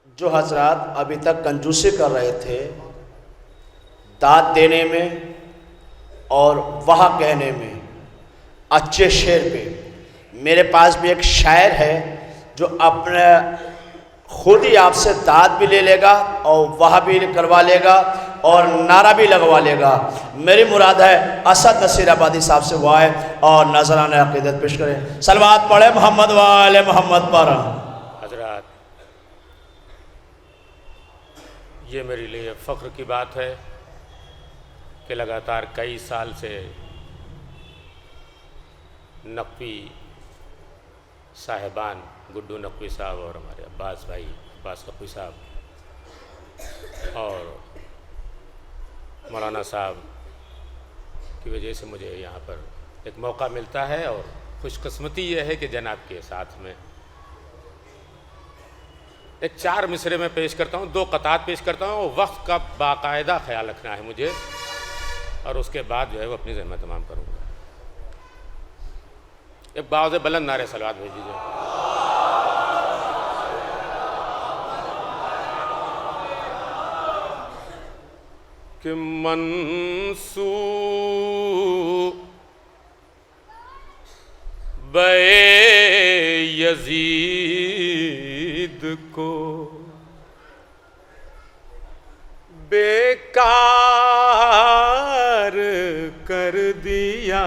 जो हजरात अभी तक कंजूसी कर रहे थे दाद देने में और वाह कहने में अच्छे शेर पे, मेरे पास भी एक शायर है जो अपने खुद ही आपसे दाद भी ले लेगा और वाह भी करवा लेगा और नारा भी लगवा लेगा। मेरी मुराद है असद नसीर आबादी साहब से वो आए और नजराना अक़ीदत पेश करें। सलवात पढ़े मोहम्मद वाले मोहम्मद पर। हजरात, ये मेरे लिए फ़ख्र की बात है कि लगातार कई साल से नकवी साहिबान, गुड्डू नकवी साहब और हमारे अब्बास भाई अब्बास नकवी साहब और मौलाना साहब की वजह से मुझे यहाँ पर एक मौका मिलता है और खुशकिस्मती ये है कि जनाब के साथ में एक 4 मिसरे में पेश करता हूँ, 2 क़तात पेश करता हूँ और वक्त का बाकायदा ख्याल रखना है मुझे और उसके बाद जो है वो अपनी ज़िम्मा तमाम करूँगा। एक बावज़ बुलंद नारे सलवात भेज दीजिए। कि मंसूब यजीद को बेकार कर दिया,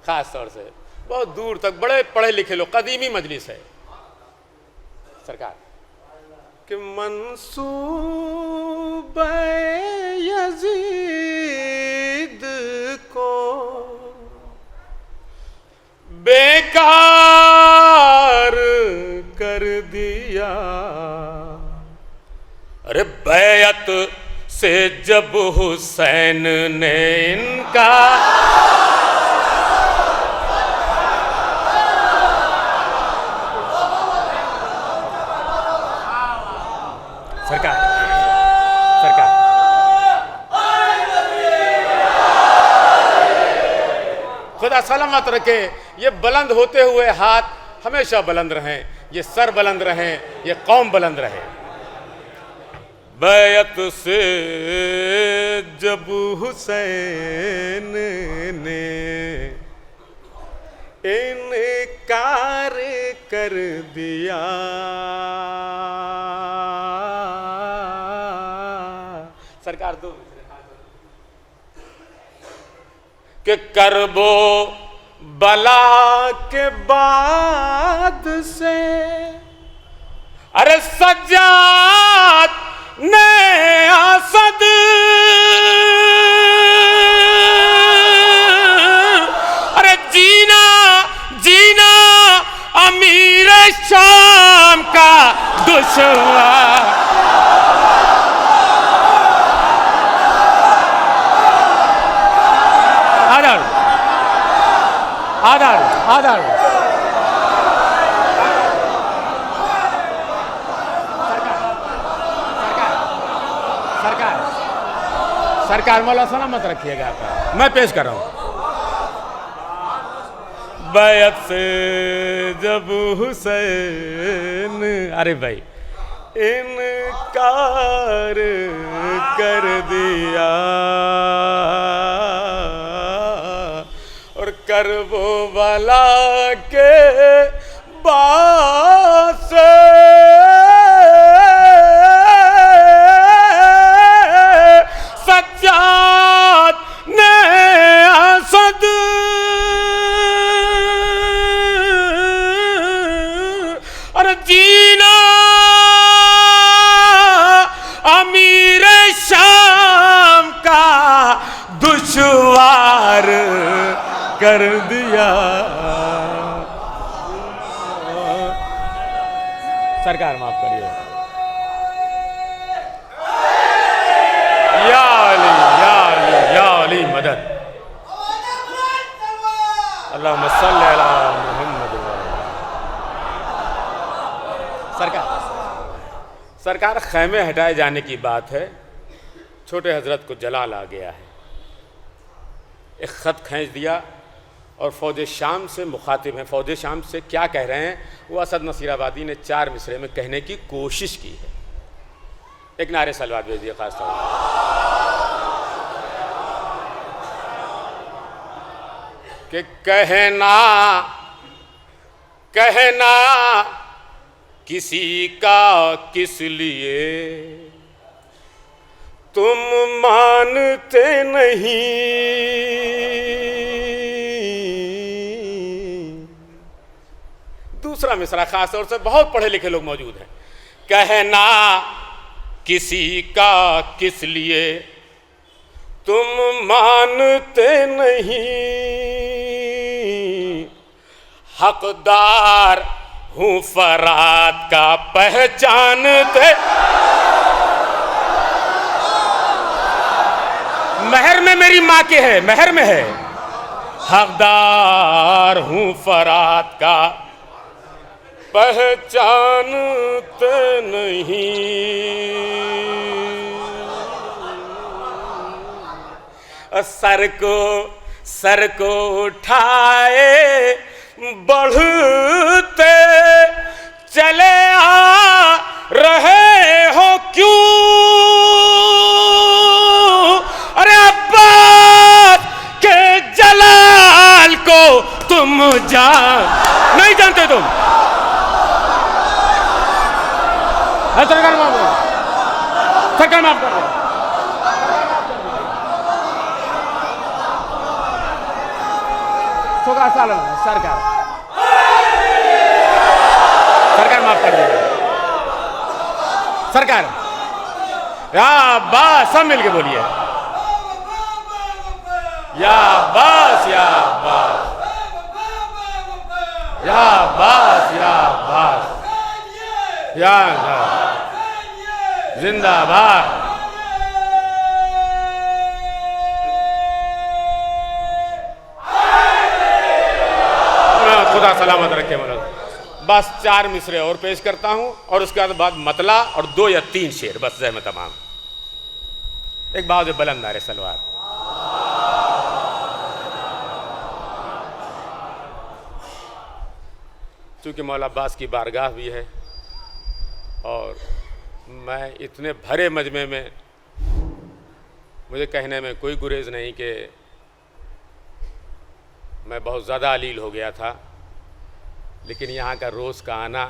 खास तौर से बहुत दूर तक बड़े पढ़े लिखे लोग, कदीमी मजलिस है सरकार कि मंसूब यजीद को बेकार कर दिया। अरे बैअत से जब हुसैन ने इनका सरकार खुदा सलामत रखे। ये बुलंद होते हुए हाथ हमेशा बुलंद रहें, ये सर बुलंद रहें, ये कौम बुलंद रहे। बैअत से जब हुसैन ने इनकार कर दिया, सरकार दो कि करबो बला के बाद से अरे सज्जाद ने असद अरे जीना जीना अमीर शाम का दुश्मन। आधार सरकार मौला सलामत रखिएगा। मैं पेश कर रहा हूं। बैअत से जब हुसैन अरे भाई इनकार कर दिया और करबो वाला के बाद से सज्जाद ने असद और जीना अमीर शाम का दुश्वार कर दिया। सरकार माफ करिए। या अली या अली या अली मदद। अल्लाहुम्मा सल्ली अला मुहम्मद। सरकार खैमे हटाए जाने की बात है। छोटे हजरत को जलाल आ गया है। एक ख़त खींच दिया और फ़ौज शाम से मुखातिब हैं। फ़ौज शाम से क्या कह रहे हैं वो असद नसीराबादी ने 4 मिसरे में कहने की कोशिश की है। एक नारे सलवात भेज दिए खास तौर पर। कि कहना किसी का किस लिए तुम मानते नहीं, दूसरा मिसरा खास तौर से बहुत पढ़े लिखे लोग मौजूद हैं। कहना किसी का किस लिए तुम मानते नहीं, हकदार हूँ फरात का पहचानते। महर में मेरी माँ के है, महर में है। हकदार हूँ फरात का पहचानते नहीं, सर को उठाए बढ़ते चले आ रहे हो क्यों, अरे अब्बास के जलाल को तुम नहीं जानते तुम। सरकार माफ कर दो। सरकार माफ कर दे। सरकार या अब्बास, सब मिलके बोलिए या अब्बास, या अब्बास, या अब्बास, या अब्बास, या जिंदाबाद। खुदा सलामत रखे मौला। बस 4 मिसरे और पेश करता हूं और उसके बाद मतला और 2 या 3 शेर, बस जय में तमाम। एक बात जो बुलंद नारे सलवार। चूंकि मौला अब्बास की बारगाह भी है और मैं इतने भरे मजमे में मुझे कहने में कोई गुरेज नहीं कि मैं बहुत ज़्यादा अलील हो गया था, लेकिन यहाँ का रोज़ का आना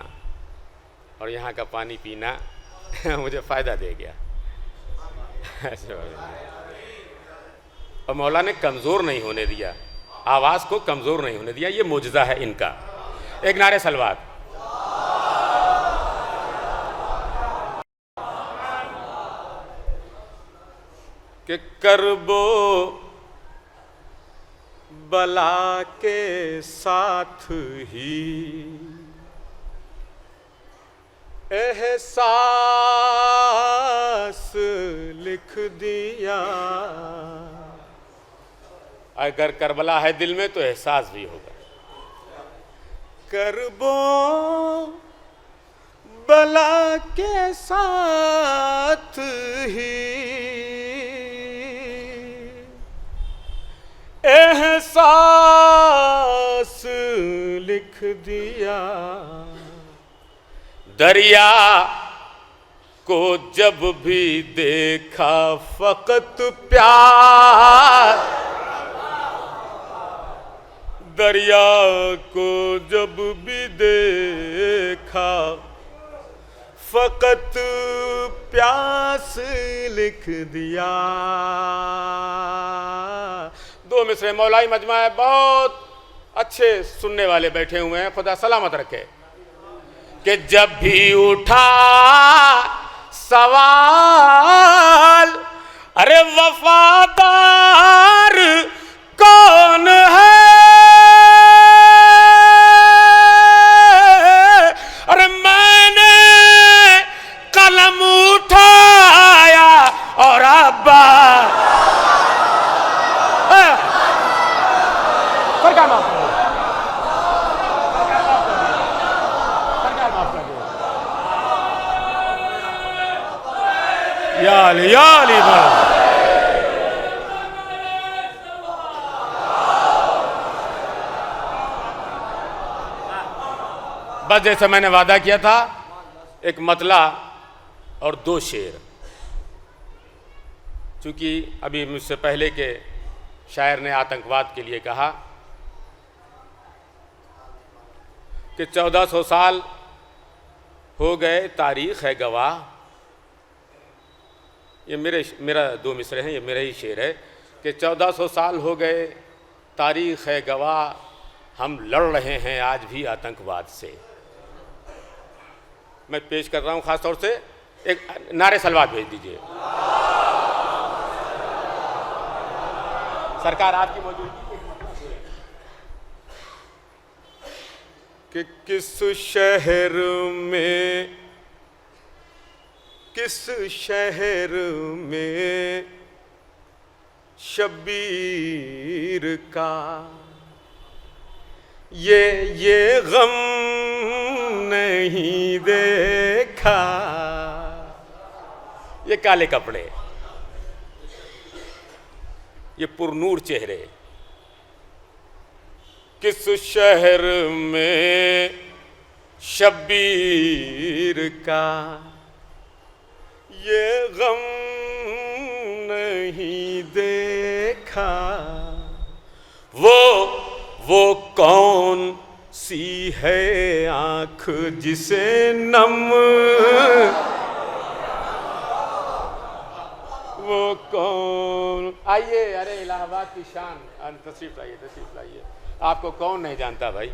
और यहाँ का पानी पीना मुझे फ़ायदा दे गया। और मौला ने कमज़ोर नहीं होने दिया, आवाज़ को कमज़ोर नहीं होने दिया, ये मुजज़ा है इनका। एक नारे सलवात। कि करबो बला के साथ ही एहसास लिख दिया। अगर करबला है दिल में तो एहसास भी होगा। करबो बला के साथ ही एहसास लिख दिया। दरिया को जब भी देखा फकत प्यार, दरिया को जब भी देखा फकत प्यास लिख दिया। 2 मिसरे मौलाई मजमा है, बहुत अच्छे सुनने वाले बैठे हुए हैं, खुदा सलामत रखे। कि जब भी उठा सवाल, अरे वफादार कौन है, अरे मैंने कलम उठाया और अब्बा सरकार माफ कर दो, सरकार माफ कर दो। या अली बस जैसे मैंने वादा किया था, एक मतला और 2 शेर। चूंकि अभी मुझसे पहले के शायर ने आतंकवाद के लिए कहा कि 1400 साल हो गए, तारीख है गवाह। ये मेरा 2 मिसरे हैं, ये मेरा ही शेर है कि 1400 साल हो गए, तारीख है गवाह, हम लड़ रहे हैं आज भी आतंकवाद से। मैं पेश कर रहा हूँ खास तौर से, एक नारे सलवात भेज दीजिए। सरकार आपकी मौजूदगी कि किस शहर में शब्बीर का ये गम नहीं देखा। ये काले कपड़े, ये पुरनूर चेहरे, किस शहर में शब्बीर का ये गम नहीं देखा। वो कौन सी है आँख जिसे नम, वो कौन। आइए, अरे इलाहाबाद की शान, तशरीफ लाइए। आपको कौन नहीं जानता भाई।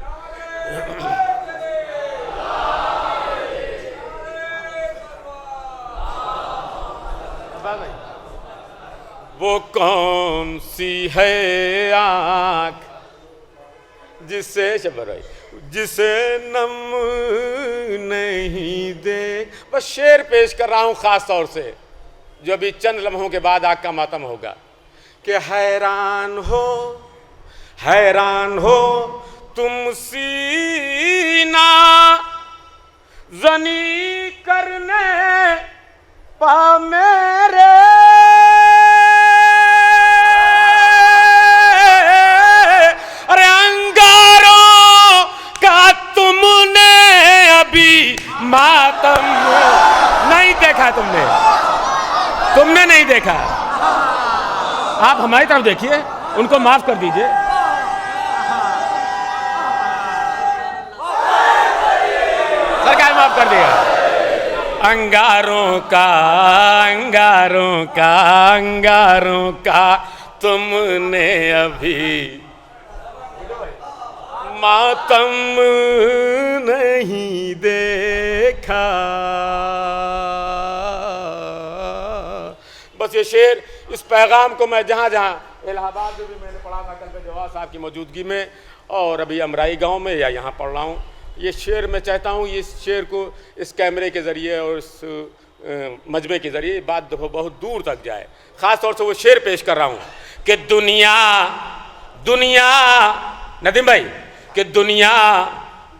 वो कौन सी है आँख जिसे नम नहीं दे। बस शेर पेश कर रहा हूँ खास तौर से, जो अभी चंद लम्हों के बाद आग का मातम होगा कि हैरान हो तुम सीना ज़नी करने पा मेरे। अरे अंगारों का तुमने अभी मातम नहीं देखा, तुमने नहीं देखा। आप हमारी तरफ देखिए, उनको माफ कर दीजिए। सरकार माफ कर दिया। अंगारों का तुमने अभी मातम नहीं देखा। बस ये शेर, इस पैगाम को मैं जहाँ इलाहाबाद में भी मैंने पढ़ा था कल पे जवाब साहब की मौजूदगी में, और अभी अमराई गांव में या यहाँ पढ़ रहा हूँ। ये शेर मैं चाहता हूँ इस शेर को इस कैमरे के ज़रिए और इस मजमे के ज़रिए बात बहुत दूर तक जाए। ख़ास तौर से वो शेर पेश कर रहा हूँ कि दुनिया नदीम भाई, कि दुनिया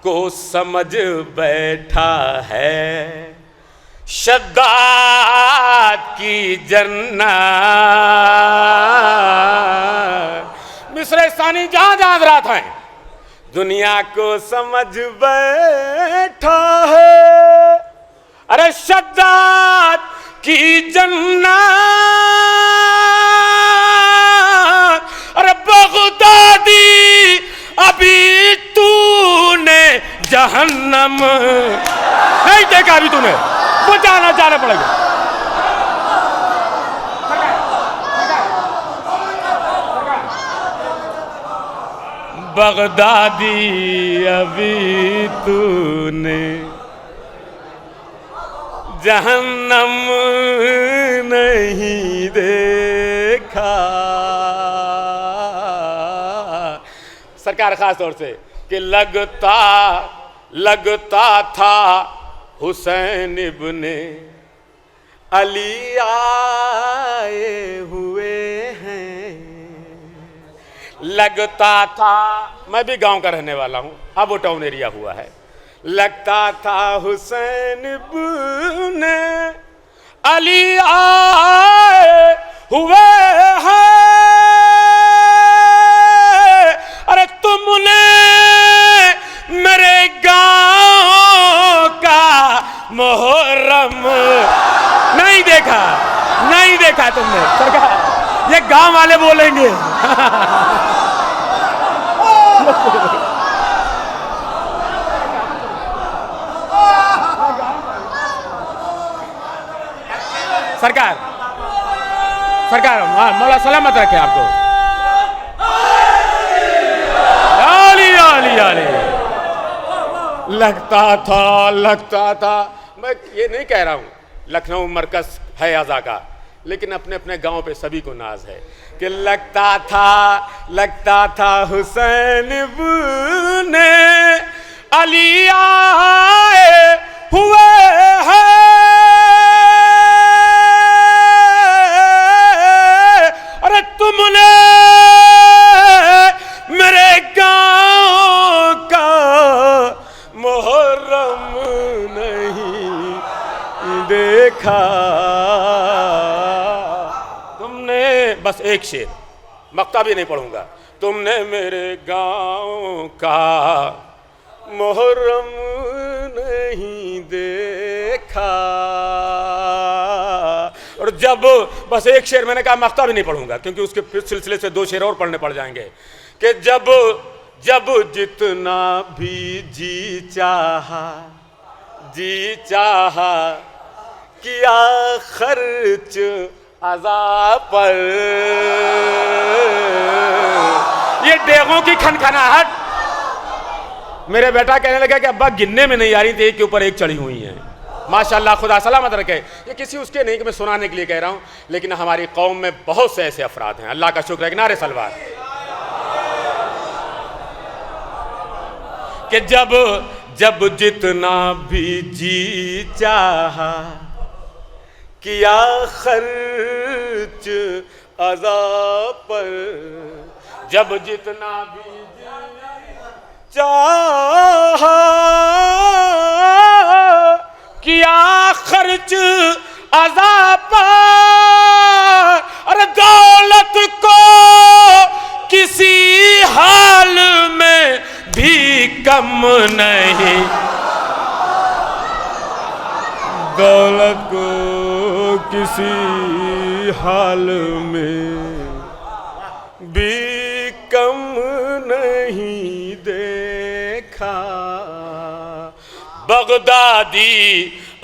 को समझ बैठा है शद्दाद की जन्नत। मिस्र सानी जहाँ रात हैं, दुनिया को समझ बैठा है अरे शद्दाद की जन्नत। अरे बगदादी अभी तूने जहन्नम नहीं देखा, अभी तूने वो जाना पड़ेगा। बगदादी अभी तूने जहन्नम नहीं देखा। सरकार खास तौर से कि लगता था हुसैन इब्ने अली आए हुए हैं। लगता था, मैं भी गांव का रहने वाला हूं, अब वो टाउन एरिया हुआ है। लगता था हुसैन इब्ने अली आए हुए हैं। अरे तुमने मेरे गांव देखा है तुमने सरकार, ये गांव वाले बोलेंगे। सरकार सरकार मौला सलामत रखे आपको। आली आली आली। लगता था मैं ये नहीं कह रहा हूँ लखनऊ मरकज है आज़ा का, लेकिन अपने अपने गांव पे सभी को नाज है कि लगता था हुसैन ने अली आए हुए हैं, अरे तुमने मेरे गांव का मुहर्रम नहीं देखा। तुमने, बस एक शेर, मक्ता भी नहीं पढ़ूंगा, तुमने मेरे गांव का मुहर्रम नहीं देखा। और जब, बस एक शेर, मैंने कहा मक्ता भी नहीं पढ़ूंगा क्योंकि उसके फिर सिलसिले से 2 शेर और पढ़ने पड़ जाएंगे कि जब जितना भी जी चाहा किया खर्च अज़ाब पर। ये डेगों की खनखनाहट, मेरे बेटा कहने लगा कि अब्बा गिनने में नहीं आ रही थी, एक के ऊपर एक चढ़ी हुई है। माशाल्लाह, खुदा सलामत रखे। ये किसी उसके नहीं कि मैं सुनाने के लिए कह रहा हूं, लेकिन हमारी कौम में बहुत से ऐसे अफराद हैं। अल्लाह का शुक्र है कि नारे सलवार कि जब जितना भी जी चाहा किया खर्च अज़ाब पर। जब जितना भी जी चाहा किया खर्च अज़ाब पर। अरे दौलत को किसी हाल में भी कम नहीं, दौलत को किसी हाल में भी कम नहीं देखा। बगदादी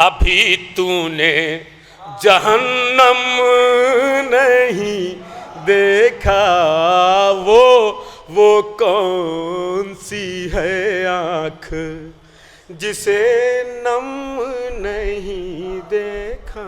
अभी तूने जहन्नम नहीं देखा। वो कौन सी है आँख जिसे नम नहीं देखा।